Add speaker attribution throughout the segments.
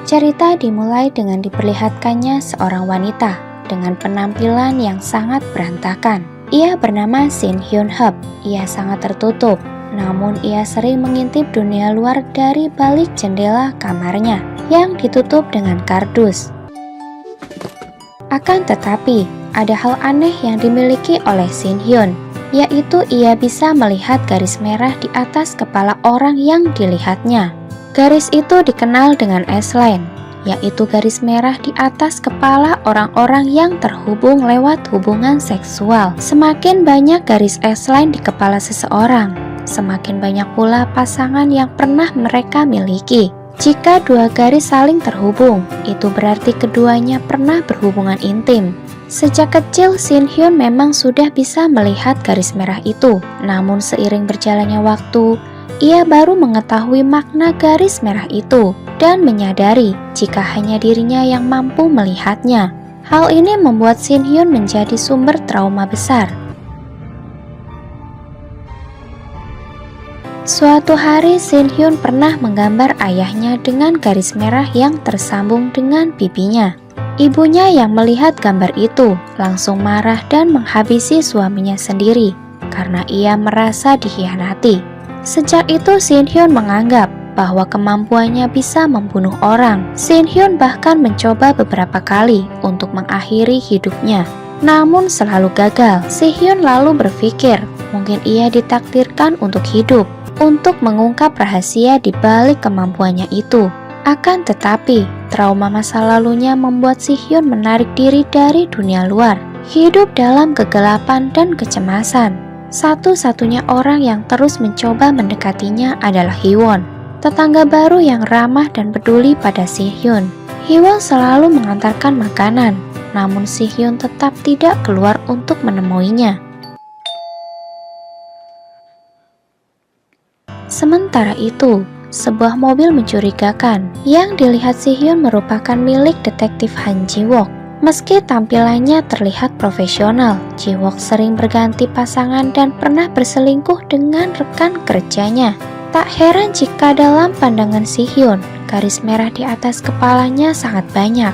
Speaker 1: Cerita dimulai dengan diperlihatkannya seorang wanita dengan penampilan yang sangat berantakan. Ia bernama Shin Hyun Hub. Ia sangat tertutup, namun ia sering mengintip dunia luar dari balik jendela kamarnya yang ditutup dengan kardus. Akan tetapi, ada hal aneh yang dimiliki oleh Shin Hyun, yaitu ia bisa melihat garis merah di atas kepala orang yang dilihatnya. Garis itu dikenal dengan S-line, yaitu garis merah di atas kepala orang-orang yang terhubung lewat hubungan seksual. Semakin banyak garis S-line di kepala seseorang, semakin banyak pula pasangan yang pernah mereka miliki. Jika dua garis saling terhubung, itu berarti keduanya pernah berhubungan intim. Sejak kecil, Shin Hyun memang sudah bisa melihat garis merah itu. Namun seiring berjalannya waktu, ia baru mengetahui makna garis merah itu dan menyadari jika hanya dirinya yang mampu melihatnya. Hal ini membuat Shin Hyun menjadi sumber trauma besar. Suatu hari, Shin Hyun pernah menggambar ayahnya dengan garis merah yang tersambung dengan pipinya. Ibunya yang melihat gambar itu langsung marah dan menghabisi suaminya sendiri karena ia merasa dikhianati. Sejak itu, Shin Hyun menganggap bahwa kemampuannya bisa membunuh orang. Shin Hyun bahkan mencoba beberapa kali untuk mengakhiri hidupnya, namun selalu gagal. Shin Hyun lalu berpikir mungkin ia ditakdirkan untuk hidup, untuk mengungkap rahasia di balik kemampuannya itu. Akan tetapi, trauma masa lalunya membuat Shin Hyun menarik diri dari dunia luar, hidup dalam kegelapan dan kecemasan. Satu-satunya orang yang terus mencoba mendekatinya adalah Hee-won, tetangga baru yang ramah dan peduli pada Shin Hyun. Hee-won selalu mengantarkan makanan, namun Shin Hyun tetap tidak keluar untuk menemuinya. Sementara itu, sebuah mobil mencurigakan yang dilihat Shin Hyun merupakan milik detektif Han Ji-wook. Meski tampilannya terlihat profesional, Ji-wook sering berganti pasangan dan pernah berselingkuh dengan rekan kerjanya. Tak heran jika dalam pandangan Shin Hyun, garis merah di atas kepalanya sangat banyak.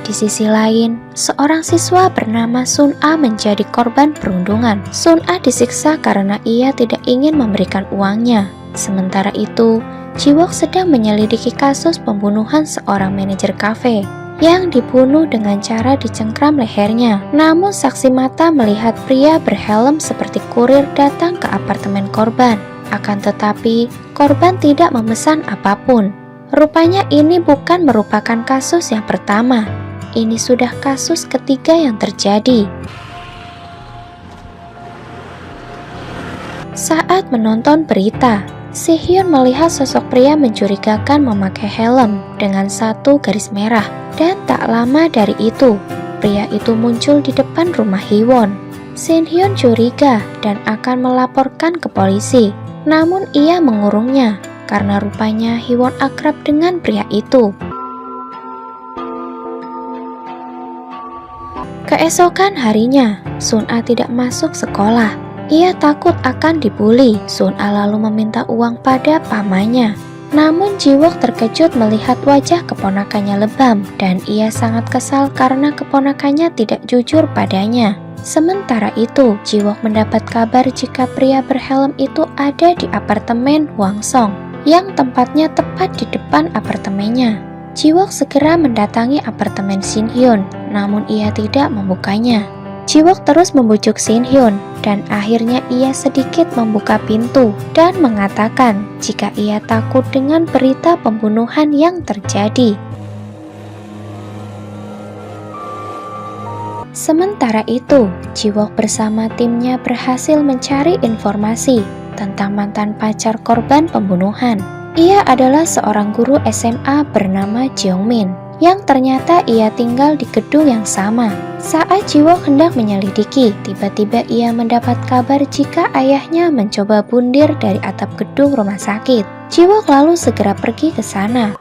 Speaker 1: Di sisi lain, seorang siswa bernama Sun A menjadi korban perundungan. Sun A disiksa karena ia tidak ingin memberikan uangnya. Sementara itu, Ji-wook sedang menyelidiki kasus pembunuhan seorang manajer kafe yang dibunuh dengan cara dicengkram lehernya. Namun saksi mata melihat pria berhelm seperti kurir datang ke apartemen korban. Akan tetapi, korban tidak memesan apapun. Rupanya ini bukan merupakan kasus yang pertama. Ini sudah kasus ketiga yang terjadi. Saat menonton berita, Shin Hyun melihat sosok pria mencurigakan memakai helm dengan satu garis merah. Dan tak lama dari itu, pria itu muncul di depan rumah Hee-won. Shin Hyun curiga dan akan melaporkan ke polisi. Namun ia mengurungnya karena rupanya Hee-won akrab dengan pria itu. Keesokan harinya, Sun A tidak masuk sekolah. Ia takut akan dibully. Sun A lalu meminta uang pada pamannya. Namun Ji-wook terkejut melihat wajah keponakannya lebam dan ia sangat kesal karena keponakannya tidak jujur padanya. Sementara itu, Ji-wook mendapat kabar jika pria berhelm itu ada di apartemen Hwang Song yang tempatnya tepat di depan apartemennya. Ji-wook segera mendatangi apartemen Shin Hyun, namun ia tidak membukanya. Ji-wook terus membujuk Shin Hyun dan akhirnya ia sedikit membuka pintu dan mengatakan jika ia takut dengan berita pembunuhan yang terjadi. Sementara itu, Ji-wook bersama timnya berhasil mencari informasi tentang mantan pacar korban pembunuhan. Ia adalah seorang guru SMA bernama Jeong-min yang ternyata ia tinggal di gedung yang sama. Saat Ji-wook hendak menyelidiki, tiba-tiba ia mendapat kabar jika ayahnya mencoba bundir dari atap gedung rumah sakit. Ji-wook lalu segera pergi ke sana.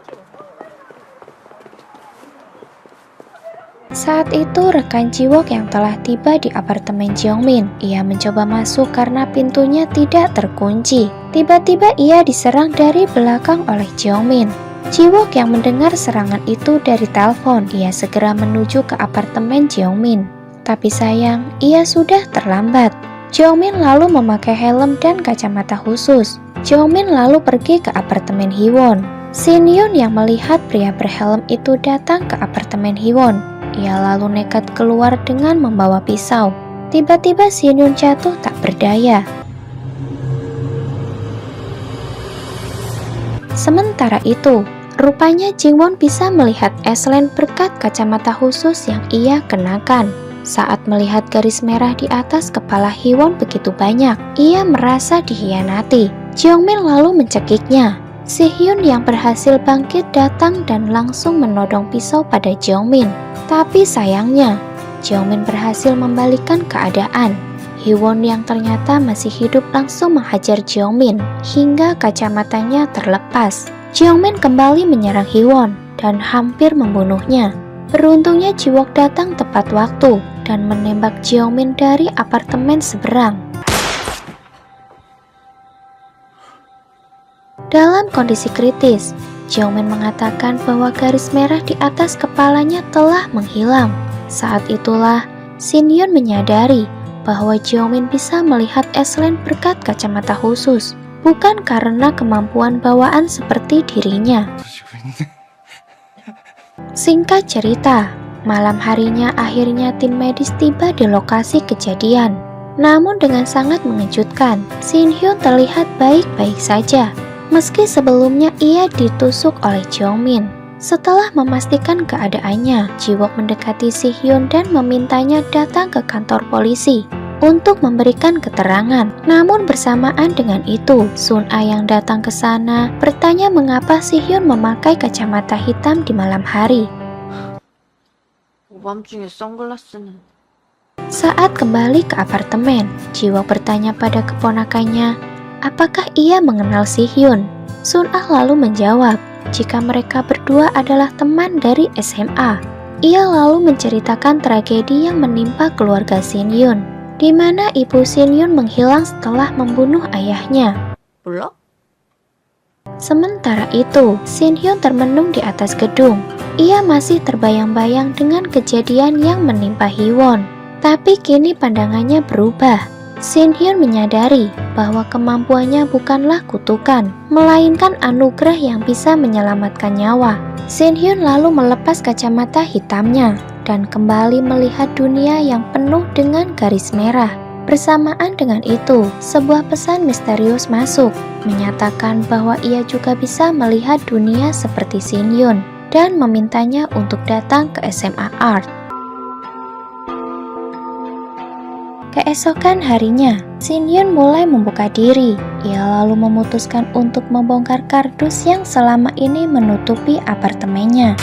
Speaker 1: Saat itu rekan Ji-wook yang telah tiba di apartemen Jeong-min. Ia mencoba masuk karena pintunya tidak terkunci. Tiba-tiba ia diserang dari belakang oleh Jeongmin. Jiwook yang mendengar serangan itu dari telepon, ia segera menuju ke apartemen Jeongmin. Tapi sayang, ia sudah terlambat. Jeongmin lalu memakai helm dan kacamata khusus. Jeongmin lalu pergi ke apartemen Hiwon. Shin Hyun yang melihat pria berhelm itu datang ke apartemen Hiwon. Ia lalu nekat keluar dengan membawa pisau. Tiba-tiba Shin Hyun jatuh tak berdaya. Sementara itu, rupanya Jingwon bisa melihat Aslan berkat kacamata khusus yang ia kenakan. Saat melihat garis merah di atas kepala Hiwon begitu banyak, ia merasa dihianati. Jeongmin lalu mencekiknya. Sihyun yang berhasil bangkit datang dan langsung menodong pisau pada Jeongmin. Tapi sayangnya, Jeongmin berhasil membalikkan keadaan. Hiwon yang ternyata masih hidup langsung menghajar Jeongmin hingga kacamatanya terlepas. Jeongmin kembali menyerang Hiwon dan hampir membunuhnya. Beruntungnya Jiwook datang tepat waktu dan menembak Jeongmin dari apartemen seberang. Dalam kondisi kritis, Jeongmin mengatakan bahwa garis merah di atas kepalanya telah menghilang. Saat itulah Shin Hyun menyadari bahwa Jeongmin bisa melihat Aslan berkat kacamata khusus, bukan karena kemampuan bawaan seperti dirinya. Singkat cerita, malam harinya akhirnya tim medis tiba di lokasi kejadian. Namun dengan sangat mengejutkan, Shin Hyun terlihat baik-baik saja, meski sebelumnya ia ditusuk oleh Jeongmin. Setelah memastikan keadaannya, Jiwook mendekati Sihyun dan memintanya datang ke kantor polisi untuk memberikan keterangan. Namun bersamaan dengan itu, Sun-a yang datang ke sana bertanya mengapa Sihyun memakai kacamata hitam di malam hari. Saat kembali ke apartemen, Jiwook bertanya pada keponakannya, apakah ia mengenal Sihyun? Sun-a lalu menjawab, jika mereka berdua adalah teman dari SMA. Ia lalu menceritakan tragedi yang menimpa keluarga Shin Hyun, di mana ibu Shin Hyun menghilang setelah membunuh ayahnya. Sementara itu, Shin Hyun termenung di atas gedung. Ia masih terbayang-bayang dengan kejadian yang menimpa Hiwon. Tapi kini pandangannya berubah. Shin Hyun menyadari bahwa kemampuannya bukanlah kutukan, melainkan anugerah yang bisa menyelamatkan nyawa. Shin Hyun lalu melepas kacamata hitamnya dan kembali melihat dunia yang penuh dengan garis merah. Bersamaan dengan itu, sebuah pesan misterius masuk, menyatakan bahwa ia juga bisa melihat dunia seperti Shin Hyun dan memintanya untuk datang ke SMA Art. Keesokan harinya, Shin Hyun mulai membuka diri. Ia lalu memutuskan untuk membongkar kardus yang selama ini menutupi apartemennya.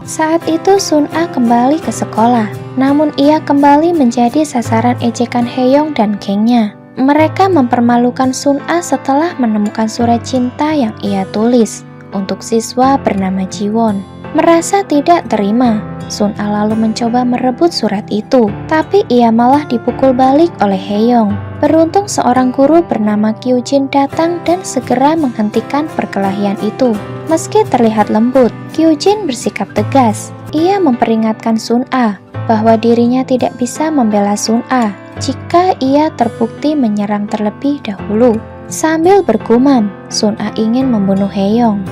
Speaker 1: Saat itu Sun-a kembali ke sekolah, namun ia kembali menjadi sasaran ejekan Haeyoung dan gengnya. Mereka mempermalukan Sun-a setelah menemukan surat cinta yang ia tulis untuk siswa bernama Jiwon. Merasa tidak terima, Sun-a lalu mencoba merebut surat itu, tapi ia malah dipukul balik oleh Haeyoung. Beruntung seorang guru bernama Kyujin datang dan segera menghentikan perkelahian itu. Meski terlihat lembut, Kyujin bersikap tegas. Ia memperingatkan Sun-a bahwa dirinya tidak bisa membela Sun-a jika ia terbukti menyerang terlebih dahulu. Sambil bergumam, Sun-a ingin membunuh Haeyoung.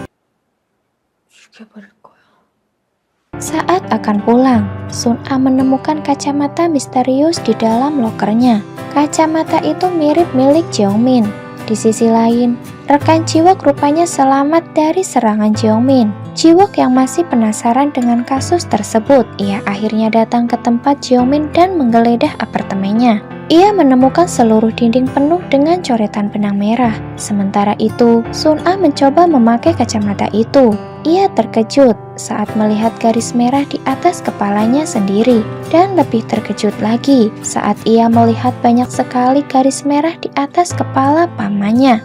Speaker 1: Saat akan pulang, Sun-a menemukan kacamata misterius di dalam lokernya. Kacamata itu mirip milik Jeongmin. Di sisi lain, rekan Jiwook rupanya selamat dari serangan Jeongmin. Jiwook yang masih penasaran dengan kasus tersebut, ia akhirnya datang ke tempat Jeongmin dan menggeledah apartemennya. Ia menemukan seluruh dinding penuh dengan coretan benang merah. Sementara itu, Sun-a mencoba memakai kacamata itu. Ia terkejut saat melihat garis merah di atas kepalanya sendiri, dan lebih terkejut lagi saat ia melihat banyak sekali garis merah di atas kepala pamannya.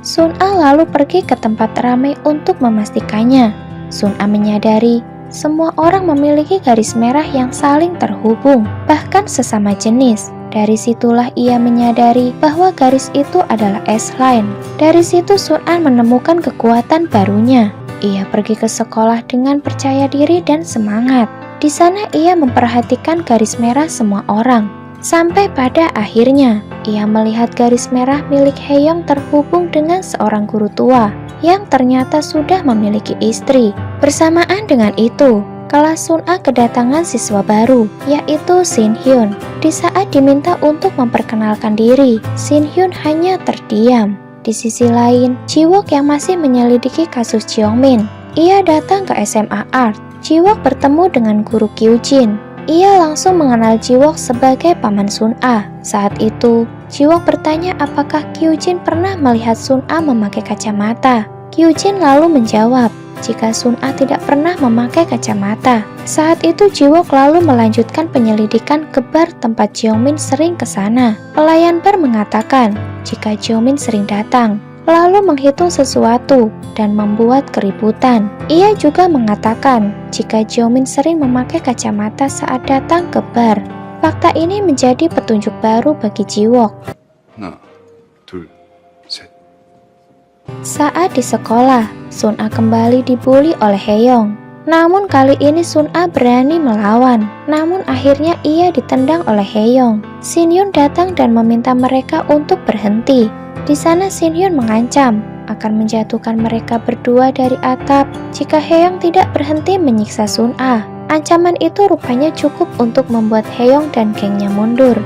Speaker 1: Sun-a lalu pergi ke tempat ramai untuk memastikannya. Sun-a menyadari semua orang memiliki garis merah yang saling terhubung, bahkan sesama jenis. Dari situlah ia menyadari bahwa garis itu adalah S-line. Dari situ Sun An menemukan kekuatan barunya. Ia pergi ke sekolah dengan percaya diri dan semangat. Di sana ia memperhatikan garis merah semua orang. Sampai pada akhirnya, ia melihat garis merah milik Haeyoung terhubung dengan seorang guru tua yang ternyata sudah memiliki istri. Bersamaan dengan itu, kelas Sun A kedatangan siswa baru, yaitu Shin Hyun. Di saat diminta untuk memperkenalkan diri, Shin Hyun hanya terdiam. Di sisi lain, Ji-wook yang masih menyelidiki kasus Jeongmin. Ia datang ke SMA Art. Ji-wook bertemu dengan guru Kyujin. Ia langsung mengenal Ji-wook sebagai paman Sun A. Saat itu, Ji-wook bertanya apakah Kyujin pernah melihat Sun A memakai kacamata. Kyujin lalu menjawab jika Sun A tidak pernah memakai kacamata. Saat itu Ji-wook lalu melanjutkan penyelidikan ke bar tempat Jeongmin sering ke sana. Pelayan bar mengatakan jika Jeongmin sering datang, lalu menghitung sesuatu dan membuat keributan. Ia juga mengatakan jika Jeongmin sering memakai kacamata saat datang ke bar. Fakta ini menjadi petunjuk baru bagi Ji-wook. Saat di sekolah, Sun A kembali dibully oleh Haeyoung. Namun kali ini Sun A berani melawan. Namun akhirnya ia ditendang oleh Haeyoung. Shin Hyun datang dan meminta mereka untuk berhenti. Di sana Shin Hyun mengancam akan menjatuhkan mereka berdua dari atap jika Haeyoung tidak berhenti menyiksa Sun A. Ancaman itu rupanya cukup untuk membuat Haeyoung dan gengnya mundur.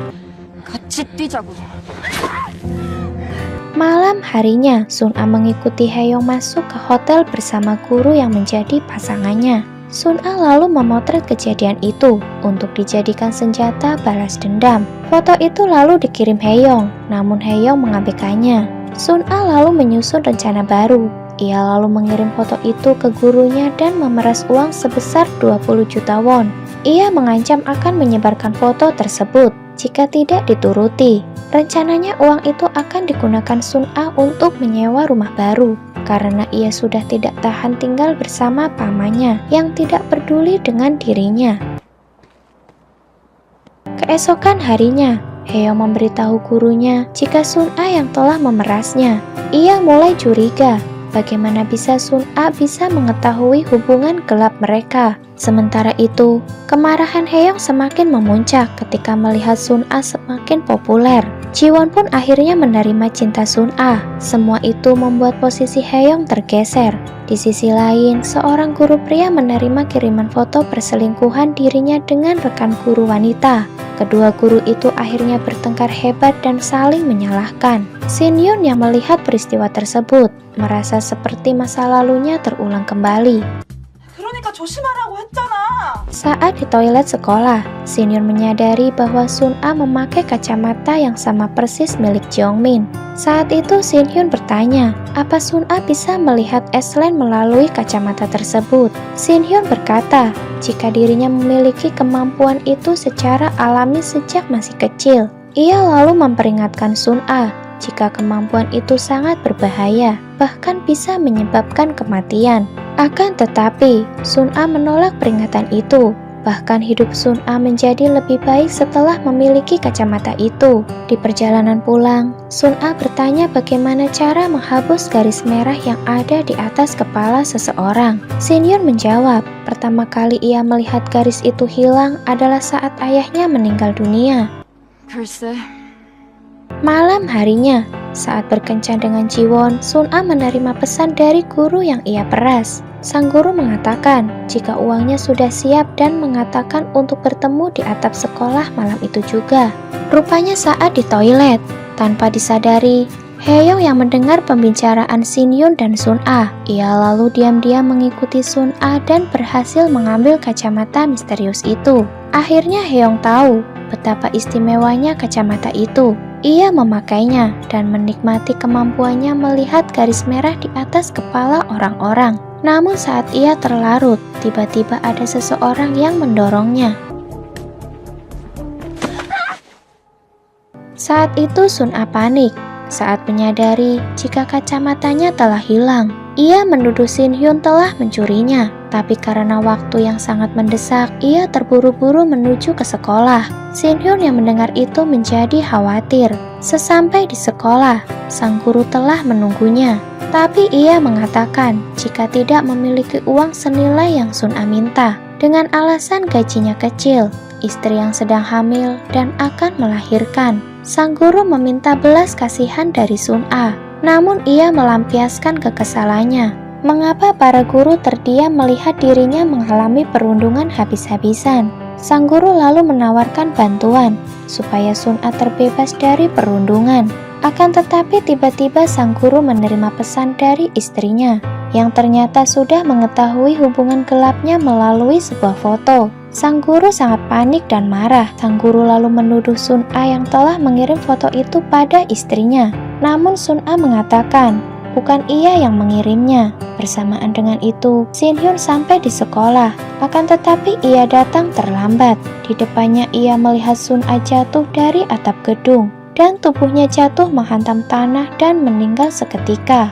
Speaker 1: Malam harinya, Sun A mengikuti Haeyoung masuk ke hotel bersama guru yang menjadi pasangannya. Sun A lalu memotret kejadian itu untuk dijadikan senjata balas dendam. Foto itu lalu dikirim Haeyoung, namun Haeyoung mengabaikannya. Sun A lalu menyusun rencana baru. Ia lalu mengirim foto itu ke gurunya dan memeras uang sebesar 20 juta won. Ia mengancam akan menyebarkan foto tersebut jika tidak dituruti. Rencananya uang itu akan digunakan Sun A untuk menyewa rumah baru karena ia sudah tidak tahan tinggal bersama pamannya yang tidak peduli dengan dirinya. Keesokan harinya, Haeyoung memberitahu gurunya jika Sun A yang telah memerasnya. Ia mulai curiga, bagaimana bisa Sun A bisa mengetahui hubungan gelap mereka. Sementara itu, kemarahan Haeyoung semakin memuncak ketika melihat Sun A semakin populer. Ji-won pun akhirnya menerima cinta Sun A. Semua itu membuat posisi Haeyoung tergeser. Di sisi lain, seorang guru pria menerima kiriman foto perselingkuhan dirinya dengan rekan guru wanita. Kedua guru itu akhirnya bertengkar hebat dan saling menyalahkan. Shin Hyun yang melihat peristiwa tersebut merasa seperti masa lalunya terulang kembali. Saat di toilet sekolah, Shin Hyun menyadari bahwa Sun A memakai kacamata yang sama persis milik Jeongmin. Saat itu Shin Hyun bertanya, apa Sun A bisa melihat S-line melalui kacamata tersebut? Shin Hyun berkata, jika dirinya memiliki kemampuan itu secara alami sejak masih kecil. Ia lalu memperingatkan Sun A jika kemampuan itu sangat berbahaya, bahkan bisa menyebabkan kematian. Akan tetapi, Sun A menolak peringatan itu. Bahkan hidup Sun A menjadi lebih baik setelah memiliki kacamata itu. Di perjalanan pulang, Sun A bertanya bagaimana cara menghapus garis merah yang ada di atas kepala seseorang. Shin Hyun menjawab, pertama kali ia melihat garis itu hilang adalah saat ayahnya meninggal dunia. Malam harinya, saat berkencan dengan Ji-won, Sun A menerima pesan dari guru yang ia peras. Sang guru mengatakan jika uangnya sudah siap dan mengatakan untuk bertemu di atap sekolah malam itu juga. Rupanya saat di toilet, tanpa disadari, Haeyoung yang mendengar pembicaraan Shin Hyun dan Sun A. Ia lalu diam-diam mengikuti Sun A dan berhasil mengambil kacamata misterius itu. Akhirnya Haeyoung tahu betapa istimewanya kacamata itu. Ia memakainya dan menikmati kemampuannya melihat garis merah di atas kepala orang-orang. Namun saat ia terlarut, tiba-tiba ada seseorang yang mendorongnya. Saat itu Sun A panik saat menyadari jika kacamatanya telah hilang. Ia menuduh Shin Hyun telah mencurinya. Tapi karena waktu yang sangat mendesak, ia terburu-buru menuju ke sekolah. Shin Hyun yang mendengar itu menjadi khawatir. Sesampai di sekolah, sang guru telah menunggunya. Tapi ia mengatakan jika tidak memiliki uang senilai yang Sun A minta, dengan alasan gajinya kecil, istri yang sedang hamil dan akan melahirkan. Sang guru meminta belas kasihan dari Sun A, namun ia melampiaskan kekesalannya. Mengapa para guru terdiam melihat dirinya mengalami perundungan habis-habisan? Sang guru lalu menawarkan bantuan supaya Sun A terbebas dari perundungan. Akan tetapi tiba-tiba sang guru menerima pesan dari istrinya yang ternyata sudah mengetahui hubungan gelapnya melalui sebuah foto. Sang guru sangat panik dan marah. Sang guru lalu menuduh Sun A yang telah mengirim foto itu pada istrinya. Namun Sun A mengatakan bukan ia yang mengirimnya. Bersamaan dengan itu, Shin Hyun sampai di sekolah. Akan tetapi ia datang terlambat. Di depannya ia melihat Sun A jatuh dari atap gedung dan tubuhnya jatuh menghantam tanah dan meninggal seketika.